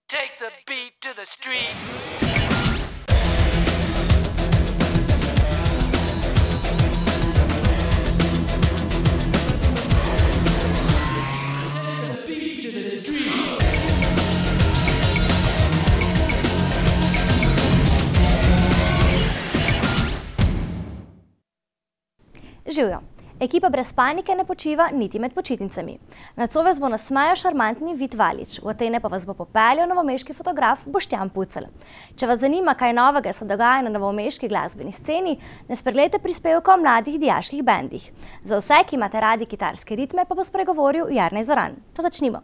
Take the beat to the street. Živjo. Ekipa brez panike ne počiva niti med počitnicami. Nocoj vas bo nasmajal šarmantni Vid Valič, v Atene pa vas bo popeljal novomeški fotograf Boštjan Pucelj. Če vas zanima, kaj novega se dogaja na novomeški glasbeni sceni, ne spregledajte prispevka o mladih dijaških bendih. Za vse, ki imate radi kitarske ritme, pa bo spregovoril Jernej Zoran. Pa začnimo.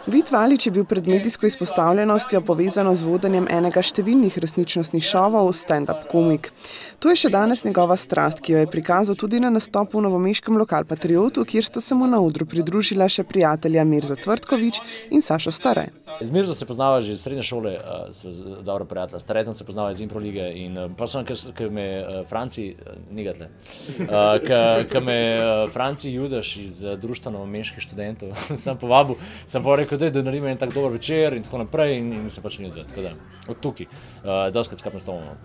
Vid Valič je bil pred medijsko izpostavljenostjo povezano z vodenjem enega številnih resničnostnih šovov Stand-up komik. To je še danes njegova strast, ki jo je prikazal tudi na nastopu v novomeškem Lokalpatriotu, kjer sta se mu na odru pridružila še prijatelja Mirza Tvrtković in Sašo Stare. Z Mirzo se poznava že iz srednje šole, dobro prijatelja. S Staretom se poznava iz Impro lige in pa sem, ker me Franci, negatle, ker me Franci Judaš iz društva novomeških študentov sem povabil, sem pa rekel, da naredimo en tak dober večer in tako naprej in se pač ni odved, tako da od tukaj, doskrat skrat nastavljamo.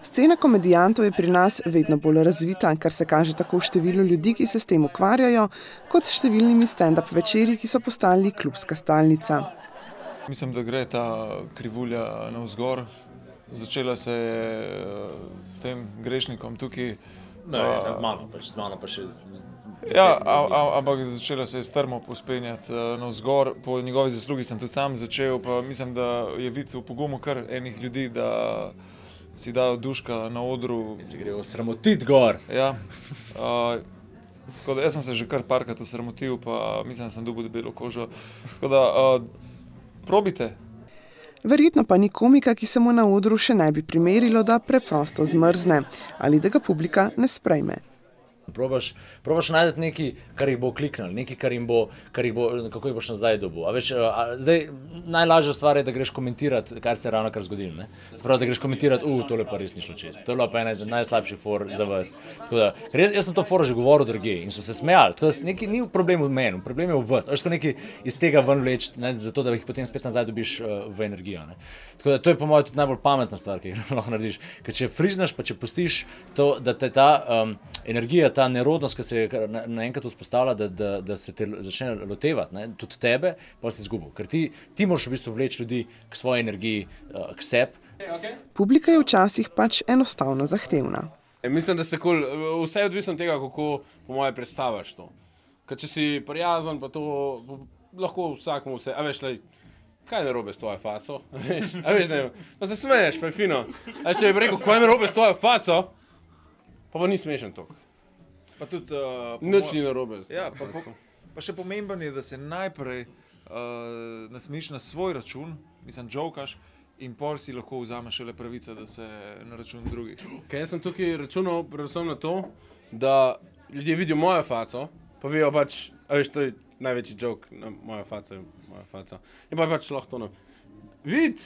Scena komedijantov je pri nas vedno bolj razvita, kar se kaže tako v številu ljudi, ki se s tem ukvarjajo, kot s številnimi stand-up večeri, ki so postali klubska stalnica. Mislim, da gre ta krivulja navzgor. Začela se je s tem grešnikom tukaj. Ne, z mano pa še... Ja, ampak začela se je strmo pospenjati navzgor. Po njegovi zaslugi sem tudi sam začel, pa mislim, da je Vid v pogumu kar enih ljudi, da si dajo duška na odru. In se grejo sramotit gor. Ja. Tako da jaz sem se že kar parkrat osramotil, pa mislim, da sem dobil debelo kožo. Tako da probite. Verjetno pa ni komika, ki se mu na odru še ne bi primerilo, da preprosto zmrzne ali da ga publika ne sprejme. Probaš najti nekaj, kar jih bo kliknilo, nekaj, kar jih bo, kako jih boš nazaj dobil. Zdaj, najlažja stvar je, da greš komentirati, kar se je ravnokar zgodilo, ne? Sprav, da greš komentirati, tole pa res ni šlo čez. To je bila pa ena najslabših for za vas. Jaz sem to foro že govoril drugje in so se smejali. Tako da nekaj ni problem v meni, problem je v vas. Veš, tako nekaj iz tega ven vleč, zato da jih potem spet nazaj dobiš v energijo, ne? Tako da to je po mojem tudi najbolj pametna stvar, ki jih lahko narediš. Ker če friznaš, pa če pustiš to, da te ta energija, ta nerodnost, ki se je naenkrat vzpostavlja, da se te začne lotevati, ne, tudi tebe, pa si izgubil. Ker ti moraš v bistvu vleči ljudi k svoji energiji, k sebi. Publika je včasih pač enostavno zahtevna. Mislim, da se vse je odvisno od tega, kako po moje predstavaš to. Ker če si prijazen, pa to lahko vsakmu vse, a veš, kaj je narobe s tvojo faco? A veš, ne, pa se smeješ, pa je fino. A če bi rekel, kaj je narobe s tvojo faco, pa ni smešen toliko. Pa tudi... Nič ni narobe. Ja, pa še pomemben je, da se najprej nasmejiš na svoj račun, mislim, jokaš, in pol si lahko vzameš šele pravico, da se na račun drugih. Kaj jaz sem tukaj računal predvsem na to, da ljudje vidijo mojo faco, pa vejo pač, a veš, to je največji joke na moja faca, moja faca. In pa pač lahko to Vid!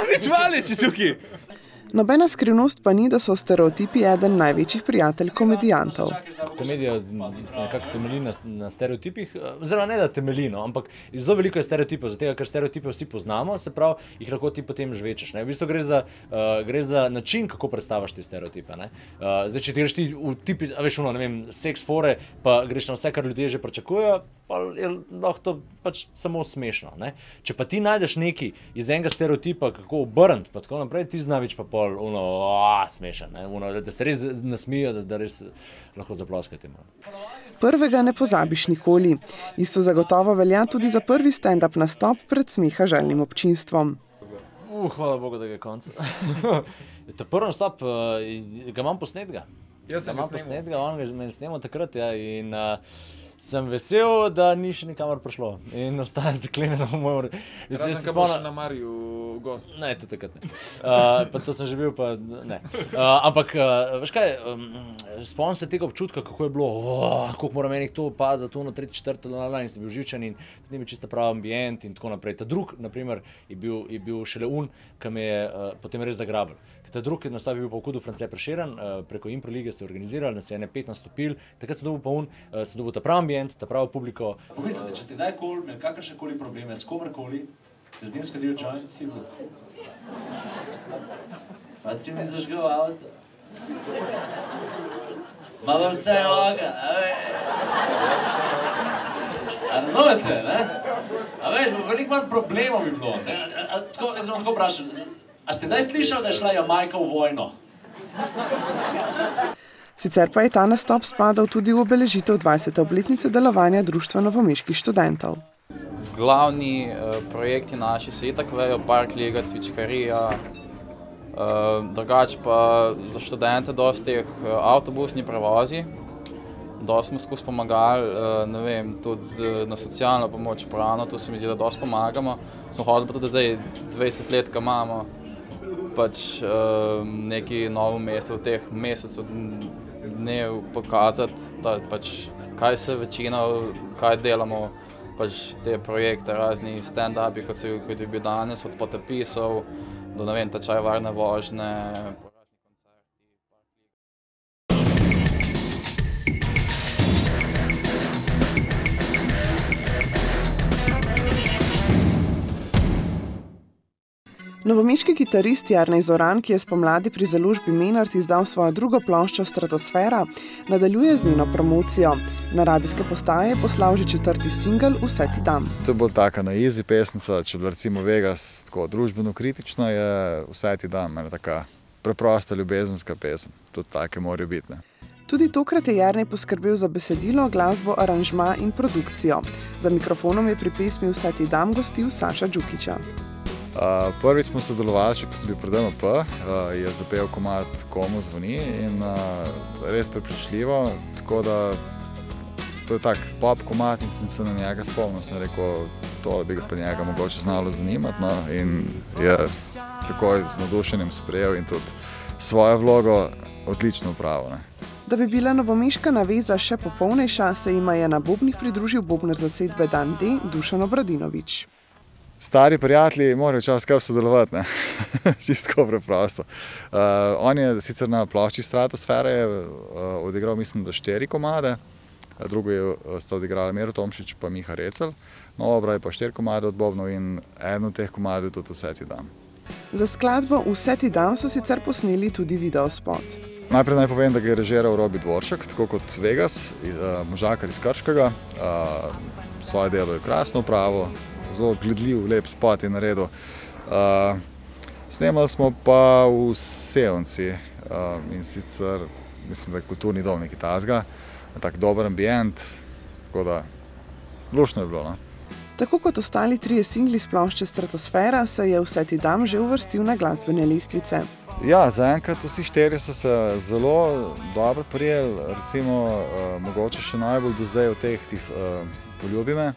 Vid Valič je tukaj! Nobena skrivnost pa ni, da so stereotipi eden največjih prijatelj komedijantov. Komedija nekako temelji na stereotipih, oziroma ne da temelji, ampak zelo veliko je stereotipov, zato ker stereotipe vsi poznamo, se pravi, jih lahko ti potem žvečeš. V bistvu gre za način, kako predstavaš te stereotipe. Zdaj, če ti greš ti v tipi, veš, ne vem, seks fore, pa greš na vse, kar ljudje že pričakujejo, pa je lahko to pač samo smešno. Če pa ti najdeš nekaj iz enega stereotipa, kako obrniti, pa tako naprej, ti znavič pa pol smešen, da se res nasmijo, da res lahko zaploskate. Prvega ne pozabiš nikoli. Isto zagotovo velja tudi za prvi stand-up nastop pred smeha željnim občinstvom. Hvala Bogu, da ga je konc. Ta prvi nastop, ga imam posnetega. Jaz sem ga posnetega, on ga me snemal takrat, ja, in sem vesel, da ni še nikamor prišlo in ostaja zaklenjeno v mojem... Razen, ko boš na Mariju gost. Ne, tudi takrat ne. Pa to sem že bil, pa ne. Ampak, veš kaj, spomnim se tega občutka, kako je bilo, koliko moram enih to opaziti, to na tretji, četrto, in sem bil živčen in tudi ni bil čisto prav ambient in tako naprej. Ta drug, naprimer, je bil šele ki me je potem res zagrabil. Ta drug nastop je bil pa v Kudu France Prešeren, preko Impro lige se je organizirali, nas je 5 nastopil, takrat sem dobil pa sem dobil ta prav ambient, ta pravo publiko. Pomislite, če ste kdajkoli imeli kakršnekoli probleme s komerkoli, ste z njim skadili joint, pa si mi zažgal avto. Malo vse oga, a razumete, ne? A veš, veliko manj problemov bi bilo. Tako vprašam, a ste kdaj slišali, da je šla Jamajka v vojno? Sicer pa je ta nastop spadal tudi v obeležitev 20. obletnice delovanja Društva novomeških študentov. Glavni projekti naši se itak vejo, Park liga, cvičkarija, drugače pa za študente dosti teh avtobusni prevozi. Dosti smo skozi pomagali, ne vem, tudi na socialno pomoč, pravno, tu se mi zdi, da dosti pomagamo. Smo hodili pa tudi zdaj 20 let, ko imamo pač neki novo mesto v teh mesecev dnev pokazati, da pač kaj se večina, kaj delamo, pač te projekte, razni stand-upi, kot je bil danes, od potepisov do, ne vem, tečaj varne vožnje. Novomeški kitarist Jernej Zoran, ki je spomladi pri založbi Menart izdal svojo drugo ploščo Stratosfera, nadaljuje z njeno promocijo. Na radijske postaje je poslal že 4. singel Vse ti dam. To je bolj taka na easy pesnica, če bi recimo Vegas tako družbeno kritična, je Vse ti dam, ena taka preprosta ljubezenska pesem. Tudi take morajo biti, ne. Tudi tokrat je Jernej poskrbel za besedilo, glasbo, aranžma in produkcijo. Za mikrofonom je pri pesmi Vse ti dam gostil Saša Džukića. Prvič smo sodelovali, ko sem bil pred DMP, je zapel komad Komu zvoni in res prepričljivo, tako da to je tak pop komad in sem se na njega spomnil, sem rekel, tole bi ga pa njega mogoče znalo zanimati, no, in je takoj z navdušenjem sprejel in tudi svojo vlogo odlično opravil, ne. Da bi bila novomeška naveza še popolnejša, se jima je na bobnih pridružil bobnar zasedbe Dan D, Dušan Obradinović. Stari prijatelji morajo včasih kar sodelovati, ne. Čisto preprosto. On je sicer na plošči Stratosfere odigral, mislim, da 4 komade, drugo sta odigrala Miro Tomšič pa Miha Recelj, Obra je pa 4 komade od bobnov in eden od teh komadov je tudi Vse ti dam. Za skladbo Vse ti dam so sicer posneli tudi videospot. Najprej naj povem, da ga je režiral Robi Dvoršek, tako kot Vegas, možakar iz Krškega. Svoje delo je krasno opravil, zelo gledljiv, lep spot je naredil. Snemali smo pa v Sevnici in sicer, mislim, da je kulturni dom nekaj takega, tak dober ambient, tako da luštno je bilo, no. Tako kot ostali 3 singli s plošče Stratosfera, se je Vse ti dam že uvrstil na glasbene lestvice. Ja, zaenkrat vsi 4 so se zelo dobro prijeli, recimo mogoče še najbolj do zdaj od teh Poljubi me.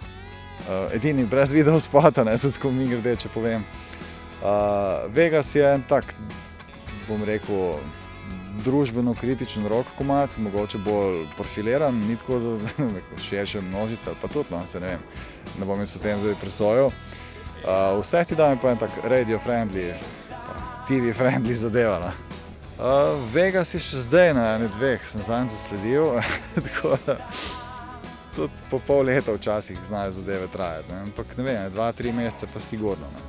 Edini brez videospota, ne, tudi ko mi grede, če povem. Vegas je en tak, bom rekel, družbeno kritičen rock komad, mogoče bolj profiliran, ni tako za širše množice, ali pa tudi, no, se ne vem, ne bom jaz o tem zdaj presojal. Vse ti dam je pa en tak radio-friendly, TV-friendly zadeva, no. Vegas je še zdaj na ene 2, sem zanj zasledil, tako da tudi po pol leta včasih znajo zadeve trajati, ne, ampak ne vem, 2-3 mesece pa sigurno, ne.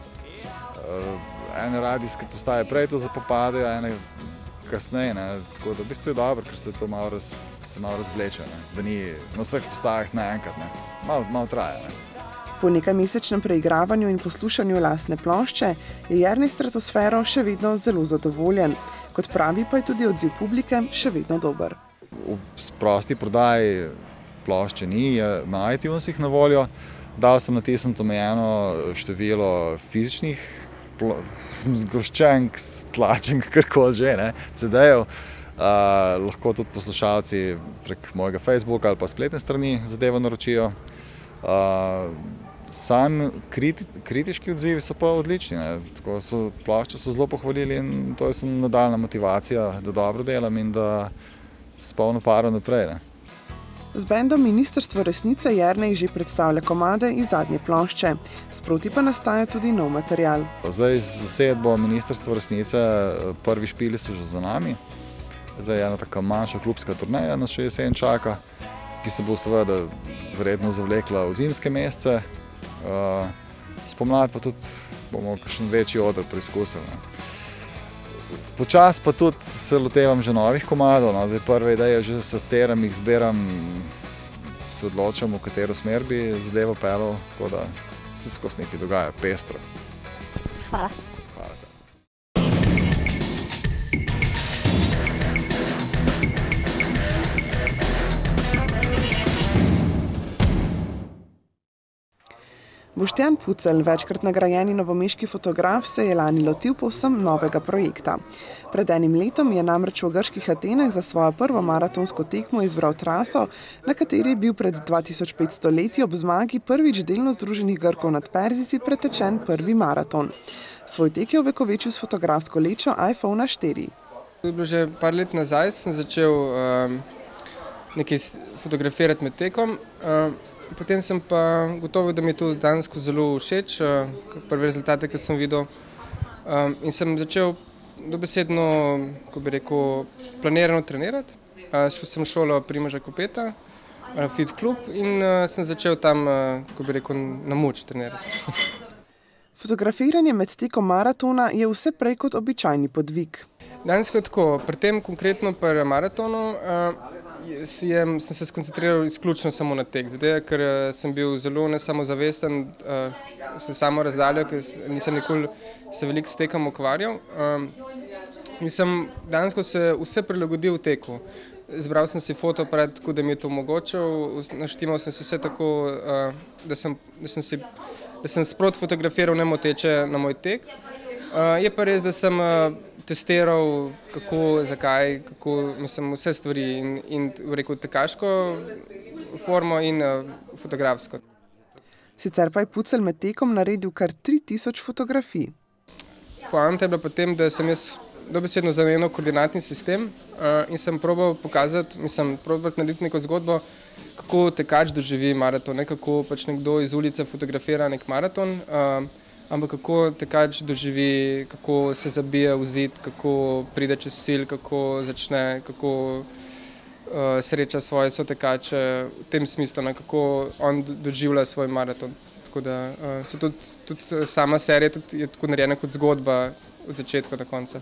Ene radijske postaje prej to zapopadejo, ene kasneje, ne, tako da v bistvu je dobro, ker se to malo razvleče, ne, da ni na vseh postajah naenkrat, ne, malo traja, ne. Po nekajmesečnem preigravanju in poslušanju lastne plošče je Jernej Stratosfero še vedno zelo zadovoljen. Kot pravi, pa je tudi odziv publike še vedno dober. V prosti prodaji plošče ni, je na iTunesih na voljo. Dal sem natisniti omejeno število fizičnih zgoščenk, tlačenk, karkoli že, ne, CD-jev. Lahko tudi poslušalci prek mojega Facebooka ali pa spletne strani zadevo naročijo. Sami kritiški odzivi so pa odlični. Tako ploščo so zelo pohvalili in to je nadaljna motivacija, da dobro delam in da s polno paro naprej. Z bendom Ministrstvo resnice Jernej že predstavlja komade iz zadnje plošče. Sproti pa nastaja tudi nov material. Zdaj z zasedbo Ministrstvo resnice, prvi špili so že za nami. Zdaj je ena taka manjša klubska turneja nas še jesen čaka, ki se bo seveda verjetno zavlekla v zimske mesece. Spomladi pa tudi bomo kakšen večji oder preizkusili. Počas pa tudi se lotevam že novih komadov. Zdaj prva ideja že sortiram, jih zberam, se odločam, v katero smer bi zadevo peljal, tako da se skozi nekaj dogaja pestro. Hvala. Boštjan Pucelj, večkrat nagrajeni novomeški fotograf, se je lani lotil povsem novega projekta. Pred enim letom je namreč v grških Atenah za svojo prvo maratonsko tekmo izbral traso, na kateri je bil pred 2500 leti ob zmagi prvič delno združenih Grkov nad Perzijci pretečen prvi maraton. Svoj tek je ovekovečil s fotografsko lečo iPhone 4. To je bilo že par let nazaj, sem začel nekaj fotografirati med tekom. Potem sem pa gotovil, da mi je to dejansko zelo všeč, prve rezultate, ki sem videl. In sem začel dobesedno, ko bi rekel, planirano trenirati. Šel sem v šolo Primoža Kopeta, Fit klub, in sem začel tam, ko bi rekel, na moč trenirati. Fotografiranje med tekom maratona je vse prej kot običajni podvig. Dejansko je tako, pri tem konkretno pri maratonu sem se skoncentriral izključno samo na tek, zato ker sem bil zelo nesamozavesten, sem samo razdaljo, ker nisem nikoli se veliko s tekom ukvarjal. In sem dejansko se vse prilagodil v teku. Zbral sem si fotoaparat, tako da mi je to omogočil, naštimal sem se vse tako, da sem sproti fotografiral nemoteče na moj tek. Je pa res, da sem testiral, kako, zakaj, kako, mislim, vse stvari in rekel tekaško formo in fotografsko. Sicer pa je Pucelj med tekom naredil kar 3000 fotografij. Poanta je bila potem, da sem jaz dobesedno zamenjal koordinatni sistem in sem probal pokazati, probal narediti neko zgodbo, kako tekač doživi maraton, kako pač nekdo iz ulice fotografira nek maraton, ampak kako tekač doživi, kako se zabije v zid, kako pride čez cilj, kako začne, kako sreča svoje sotekače, v tem smislu, kako on doživlja svoj maraton. Tako da so tudi sama serija je tako narejena kot zgodba od začetka do konca.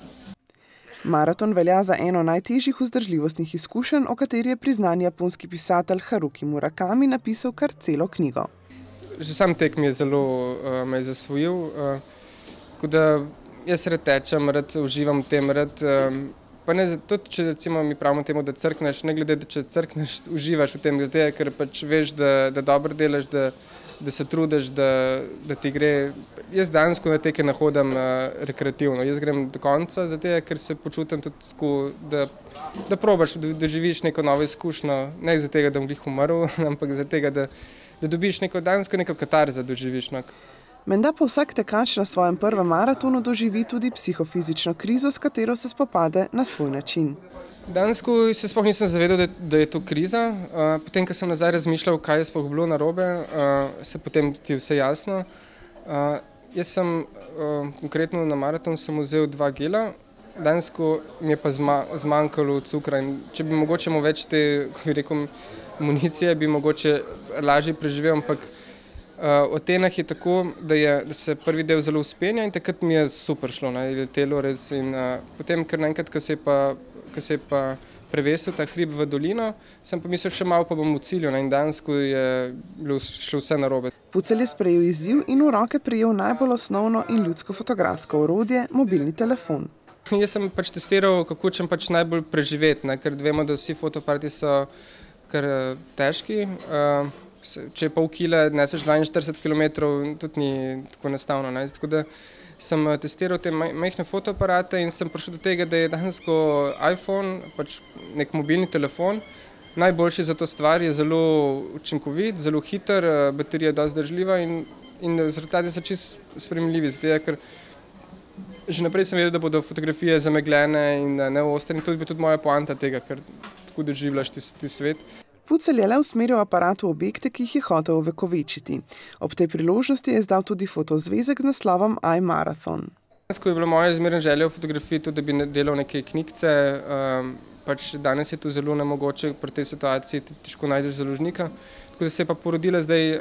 Maraton velja za eno najtežjih vzdržljivostnih izkušenj, o kateri je priznani japonski pisatelj Haruki Murakami napisal kar celo knjigo. Že sam tek me je zasvojil, tako da jaz rad tečem, rad uživam v tem, pa ne, tudi če recimo mi pravimo temu, da crkneš, ne glede, da če crkneš, uživaš v tem, ker pač veš, da dobro delaš, da se trudiš, da ti gre. Jaz dejansko na teke ne hodim rekreativno, jaz grem do konca, ker se počutim tudi tako, da probaš, da živiš neko novo izkušnjo, ne zato, da bom glih umrl, ampak zato, da dobiš neko katarzo, doživiš. Menda pa vsak tekač na svojem prvem maratonu doživi tudi psihofizično krizo, s katero se spopade na svoj način. Dejansko se sploh nisem zavedal, da je to kriza. Potem, ko sem nazaj razmišljal, kaj je sploh bilo narobe, se potem ti je vse jasno. Jaz sem konkretno na maratonu sem vzel 2 gela, dejansko mi je pa zmanjkalo cukra in če bi mogoče imel več te, ko bi rekel, municije, bi mogoče lažje preživel, ampak v Atenah je tako, da se prvi del zelo vzpenja in takrat mi je super šlo, je letelo res in potem, ker naenkrat, ko se je pa prevesil ta hrib v dolino, sem pa mislil še malo, pa bom v cilju in dejansko je bilo šlo vse narobe. Pucelj je sprejel izziv in v roke prijel najbolj osnovno in ljudsko fotografsko orodje, mobilni telefon. Jaz sem pač testiral, kako čem pač najbolj preživeti, ker vemo, da vsi fotoaparati so kar težki. Če je pol kila, neseš 42 km, tudi ni tako enostavno. Tako da sem testiral te majhne fotoaparate in sem prišel do tega, da je dejansko iPhone, pač nek mobilni telefon, najboljši za to stvar, je zelo učinkovit, zelo hiter, baterija je dosti zdržljiva in rezultati so čisto sprejemljivi, zato ker že naprej sem vedel, da bodo fotografije zamegljene in neostre in to bi tudi moja poanta tega, ker tako doživljaš ti svet. Pucelj je le usmeril aparat v objekte, ki jih je hotel ovekovečiti. Ob tej priložnosti je izdal tudi fotozvezek z naslovom iMarathon. Ko je bila moja izmerna želja v fotografiji tudi, da bi delal neke knjigce, pač danes je to zelo nemogoče pri tej situaciji, težko najdeš založnika. Tako da se je pa porodila zdaj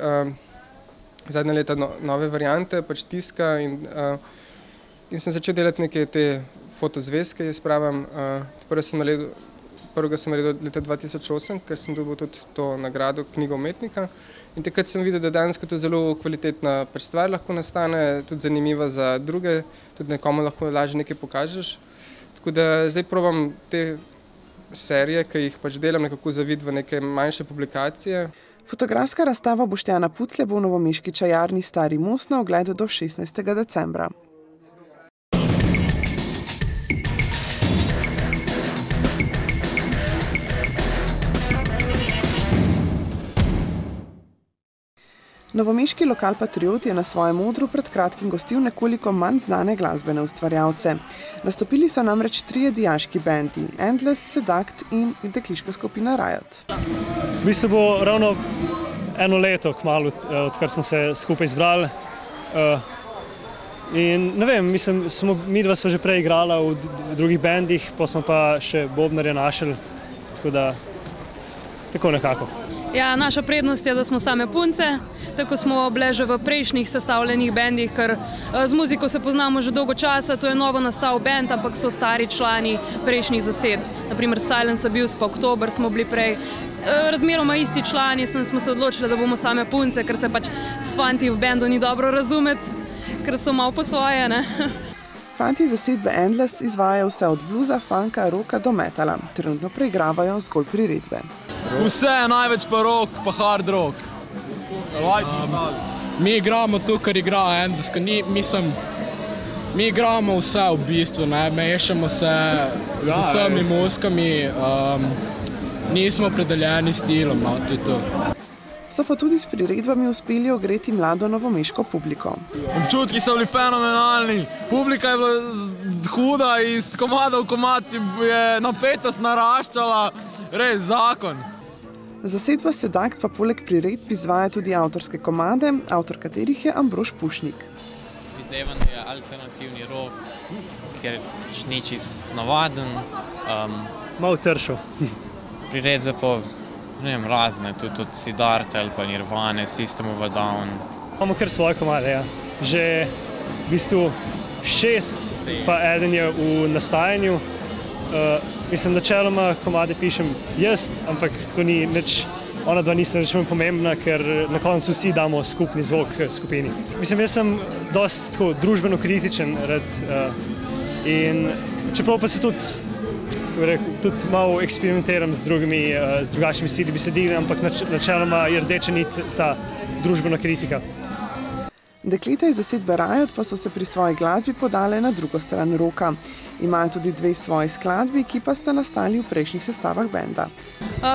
zadnja leta nove variante, pač tiska in sem začel delati neke te fotozvezke, jaz pravim. Prvega sem naredil leta 2008, ker sem dobil tudi to nagrado knjigo umetnika. In takrat sem videl, da danes to zelo kvalitetna stvar lahko nastane, tudi zanimiva za druge, tudi nekomu lahko lažje nekaj pokažeš. Tako da zdaj probam te serije, ki jih pač delam, nekako zaviti v neke manjše publikacije. Fotografska razstava Boštjana Puclja bo v novomeški čajarni Stari most na ogled do 16. decembra. Novomeški lokal Patriot je na svojem odru pred kratkim gostil nekoliko manj znane glasbene ustvarjalce. Nastopili so namreč 3 dijaški bendi, Endless, Seduct in dekliška skupina Riot. V bistvu bo ravno eno leto kmalu, odkar smo se skupaj zbrali. In ne vem, mislim, midva sva že prej igrala v drugih bendih, pa smo pa še bobnarja našli, tako nekako. Ja, naša prednost je, da smo same punce, tako smo bile že v prejšnjih sestavljenih bendih, ker z muziko se poznamo že dolgo časa, to je novo nastal bend, ampak so stari člani prejšnjih zasedb. Naprimer Silence Abuse pa Oktober smo bili prej. Razmeroma isti člani, smo se odločili, da bomo same punce, ker se pač s fanti v bendu ni dobro razumeti, ker so malo po svoje, ne? Fanti zasedbe Endless izvajajo vse od bluza, funka, rocka do metala. Trenutno preigravajo zgolj priredbe. Vse, največ pa rock, pa hard rock. Mi igramo to, kar igra Endless, mi igramo vse v bistvu, ne, mešamo se z vsemi muzikami, nismo opredeljeni stilom, no, to je to. So pa tudi s priredbami uspeli ogreti mlado novomeško publiko. Občutki so bili fenomenalni, publika je bila huda, iz komada v komad je napetost naraščala, res zakon. Zasedba Seduct pa poleg priredb izvaja tudi avtorske komade, avtor katerih je Ambrož Pušnik. Videvam, da je alternativni rock, ker ni čist navaden. Malo tršo. Priredbe pa razne, tudi Siddharta ali pa Nirvane, System of a Down. Imamo kar svoje komade, ja. Že v bistvu 6, pa eden je v nastajanju. Mislim, načeloma komade pišem jaz, ampak to ni nič, ona dva nista nič manj pomembna, ker na koncu vsi damo skupni zvok skupini. Mislim, jaz sem dosti tako družbeno kritičen in čeprav pa se tudi malo eksperimentiram z drugačnimi stili besedil, ampak načeloma je rdeča nit ta družbena kritika. Dekleta iz zasedbe Riot pa so se pri svoji glasbi podale na drugo stran roka. Imajo tudi 2 svoji skladbi, ki pa sta nastali v prejšnjih sestavah benda.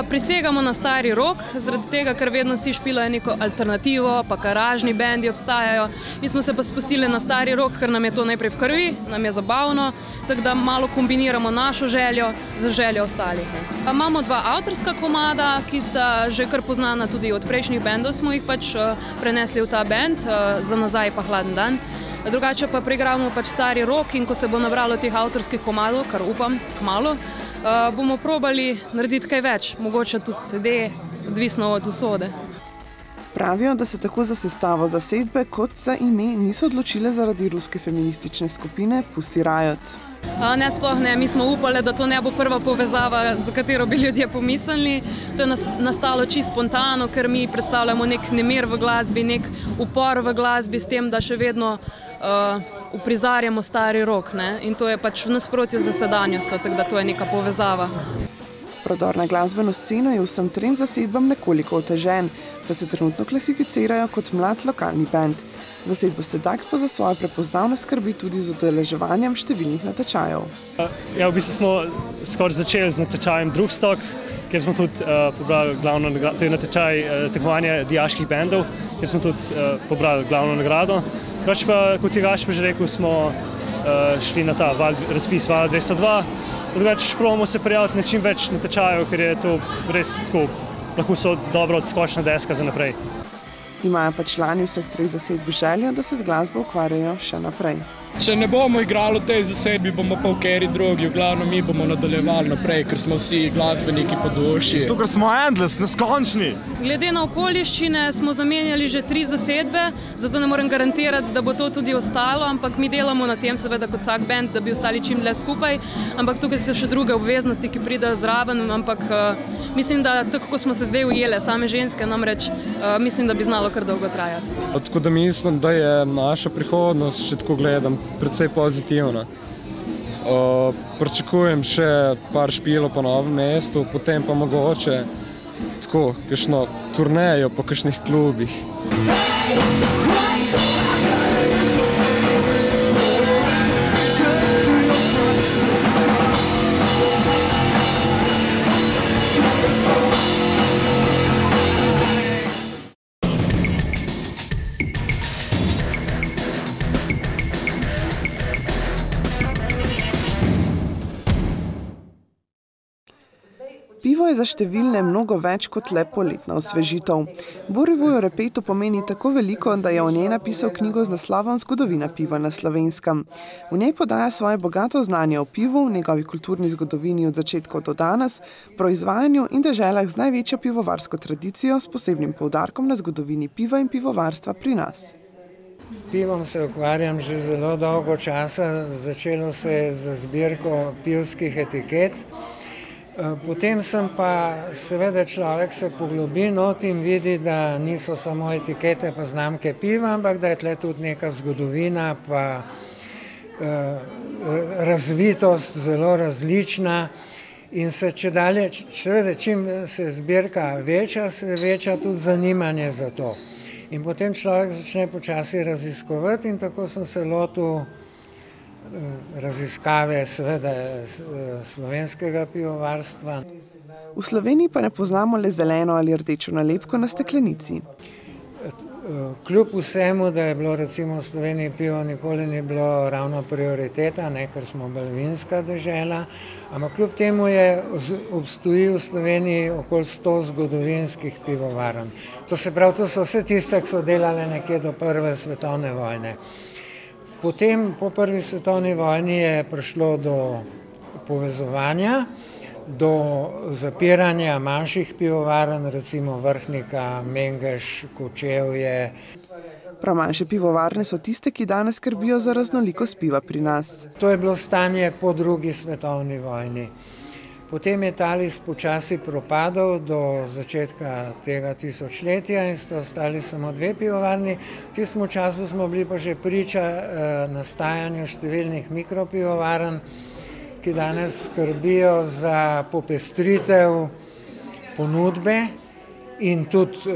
Prisegamo na stari rok, zaradi tega, ker vedno vsi špilajo neko alternativo, pa garažni bendi obstajajo. Mi smo se pa spustili na stari rok, ker nam je to najprej v krvi, nam je zabavno, tako da malo kombiniramo našo željo z željo ostalih. Imamo 2 avtorska komada, ki sta že kar poznana tudi od prejšnjih bendov, smo jih pač prenesli v ta bend, Za nazaj pa Hladen dan. Drugače pa preigravamo pač stari rok in ko se bo nabralo teh avtorskih komadov, kar upam kmalu, bomo probali narediti kaj več, mogoče tudi CD, odvisno od usode. Pravijo, da se tako za sestavo zasedbe kot za ime niso odločile zaradi ruske feministične skupine Pussy Riot. Ne, sploh ne. Mi smo upali, da to ne bo prva povezava, za katero bi ljudje pomislili. To je nastalo čisto spontano, ker mi predstavljamo nek nemir v glasbi, nek upor v glasbi s tem, da še vedno uprizarjamo stari rok, ne? In to je pač v nasprotju z sedanjostjo, tako da to je neka povezava. Prodor na glasbeno sceno je vsem 3 zasedbam nekoliko otežen, saj se trenutno klasificirajo kot mlad lokalni bend. Zasedba Seduct pa za svojo prepoznavnost skrbi tudi z udeleževanjem številnih natečajev. Ja, v bistvu smo skoraj začeli z natečajem Drugstock, kjer smo tudi pobrali glavno nagrado, to je natečaj tekmovanja dijaških bendov, kjer smo tudi pobrali glavno nagrado. Drugače pa, kot je Gašper že rekel, smo šli na ta razpis Vala 202. Drugače probamo se prijaviti na čim več natečajev, ker je to res tako, lahko so dobro odskočna deska za naprej. Imajo pa člani vseh treh zasedb željo, da se z glasbo ukvarjajo še naprej. Če ne bomo igrali v tej zasedbi, bomo pa v kateri drugi. V glavnem mi bomo nadaljevali naprej, ker smo vsi glasbeniki po duši. Zato, ker smo endless, neskončni. Glede na okoliščine smo zamenjali že 3 zasedbe, zato ne morem garantirati, da bo to tudi ostalo, ampak mi delamo na tem, seveda kot vsak bend, da bi ostali čim dlje skupaj, ampak tukaj so še druge obveznosti, ki pridejo zraven, ampak mislim, da tako, kot smo se zdaj ujele, same ženske, namreč mislim, da bi znalo kar dolgo trajati. Tako da mislim, da je naša prihodnost, če tako gledam, precej pozitivna. Pričakujem še par špilov po Novem mestu, potem pa mogoče tako kakšno turnejo po kakšnih klubih. Pivo je za številne mnogo več kot le poletna osvežitev. Borivoju Repetu pomeni tako veliko, da je o njej napisal knjigo z naslovom Zgodovina piva na Slovenskem. V njej podaja svoje bogato znanje o pivu, njegovi kulturni zgodovini od začetkov do danes, proizvajanju in deželah z največjo pivovarsko tradicijo s posebnim poudarkom na zgodovini piva in pivovarstva pri nas. Pivom se ukvarjam že zelo dolgo časa, začelo se je z zbirko pivskih etiket. Potem sem pa, seveda človek se poglobi not in vidi, da niso samo etikete pa znamke piva, ampak da je tle tudi neka zgodovina pa razvitost zelo različna in se seveda čim se zbirka veča, se veča tudi zanimanje za to. In potem človek začne počasi raziskovati in tako sem se lotil raziskave seveda slovenskega pivovarstva. V Sloveniji pa ne poznamo le zeleno ali rdečo nalepko na steklenici. Kljub vsemu, da je bilo recimo v Sloveniji pivo nikoli ni bilo ravno prioriteta, ker smo bolj vinska dežela, ampak kljub temu obstoji v Sloveniji okoli 100 zgodovinskih pivovarn. To se pravi, to so vse tiste, ki so delale nekje do Prve svetovne vojne. Potem, po Prvi svetovni vojni je prišlo do povezovanja, do zapiranja manjših pivovarn, recimo Vrhnika, Mengeš, Kočevje. Prav manjše pivovarne so tiste, ki danes skrbijo za raznolikost piva pri nas. To je bilo stanje po Drugi svetovni vojni. Potem je Talis počasi propadal do začetka tega tisočletja in sta ostali samo 2 pivovarni. V tistem času smo bili pa že priča nastajanju številnih mikropivovarn, ki danes skrbijo za popestritev ponudbe in tudi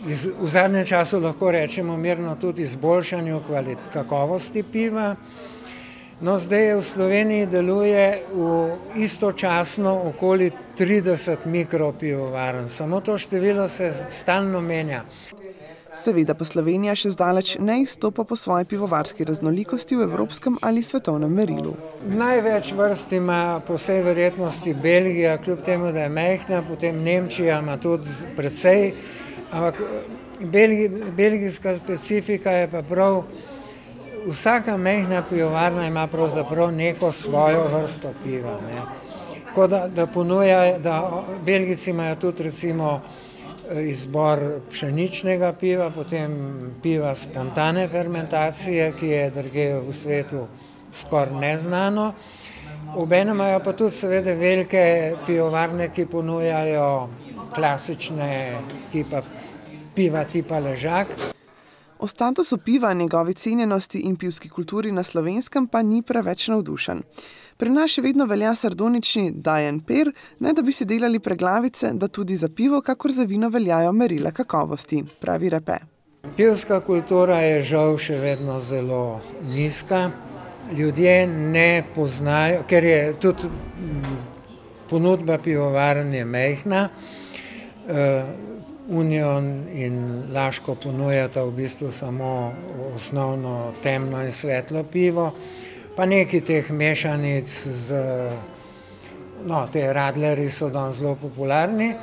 v zadnjem času lahko rečemo mirno tudi izboljšanju kakovosti piva. No, zdaj v Sloveniji deluje istočasno okoli 30 mikropivovarn. Samo to število se stalno menja. Seveda pa Slovenija še zdaleč ne izstopa po svoji pivovarski raznolikosti v evropskem ali svetovnem merilu. Največ vrst ima po vsej verjetnosti Belgija, kljub temu, da je majhna, potem Nemčija ima tudi precej, ampak belgijska specifika je pa prav, vsaka majhna pivovarna ima pravzaprav neko svojo vrsto piva. Tako da ponuja, da Belgijci imajo tudi recimo izbor pšeničnega piva, potem piva spontane fermentacije, ki je drugje v svetu skoraj neznano. Obenem imajo pa tudi seveda velike pivovarne, ki ponujajo klasične piva tipa Ležak. O statusu piva, njegovi cenjenosti in pivski kulturi na Slovenskem pa ni preveč navdušen. Pri nas še vedno velja sardonični Dajen Per, ne da bi si delali preglavice, da tudi za pivo, kakor za vino veljajo merila kakovosti, pravi Repe. Pivska kultura je žal še vedno zelo nizka. Ljudje ne poznajo, ker je tudi ponudba pivovarn je majhna. Union in Laško ponujata v bistvu samo osnovno temno in svetlo pivo, pa nekaj teh mešanic te radlerji so danes zelo popularni,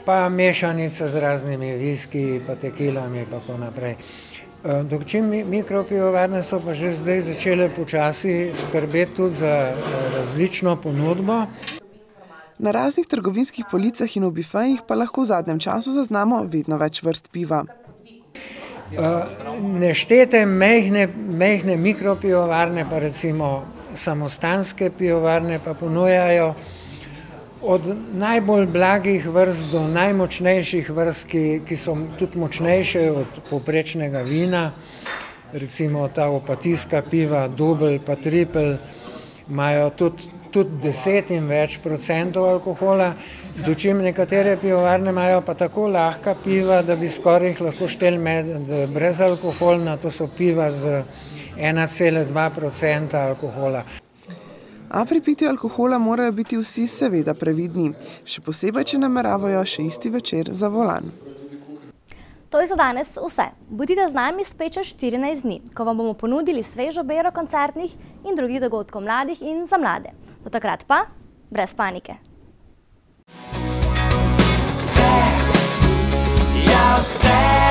pa mešanice z raznimi viskiji, pa tekilami, pa tako naprej. Dočim mikropivovarne so pa že zdaj začele počasi skrbeti tudi za različno ponudbo. Na raznih trgovinskih policah in v bifejih pa lahko v zadnjem času zaznamo vedno več vrst piva. Neštete majhne mikropivovarne, pa recimo samostanske pivovarne pa ponujajo od najbolj blagih vrst do najmočnejših vrst, ki so tudi močnejše od povprečnega vina. Recimo ta opatijska piva, dubel pa tripel, imajo tudi 10 in več procentov alkohola, dočim nekatere pivovarne imajo pa tako lahka piva, da bi skoraj jih lahko šteli med brezalkoholna, to so piva z 1,2% alkohola. A pri pitju alkohola morajo biti vsi seveda previdni, še posebej, če nameravajo še isti večer za volan. To je za danes vse. Bodite z nami spet čez 14 dni, ko vam bomo ponudili svežo bero koncertnih in drugih dogodkov mladih in za mlade. Do takrat pa, brez panike. Vse, ja vse.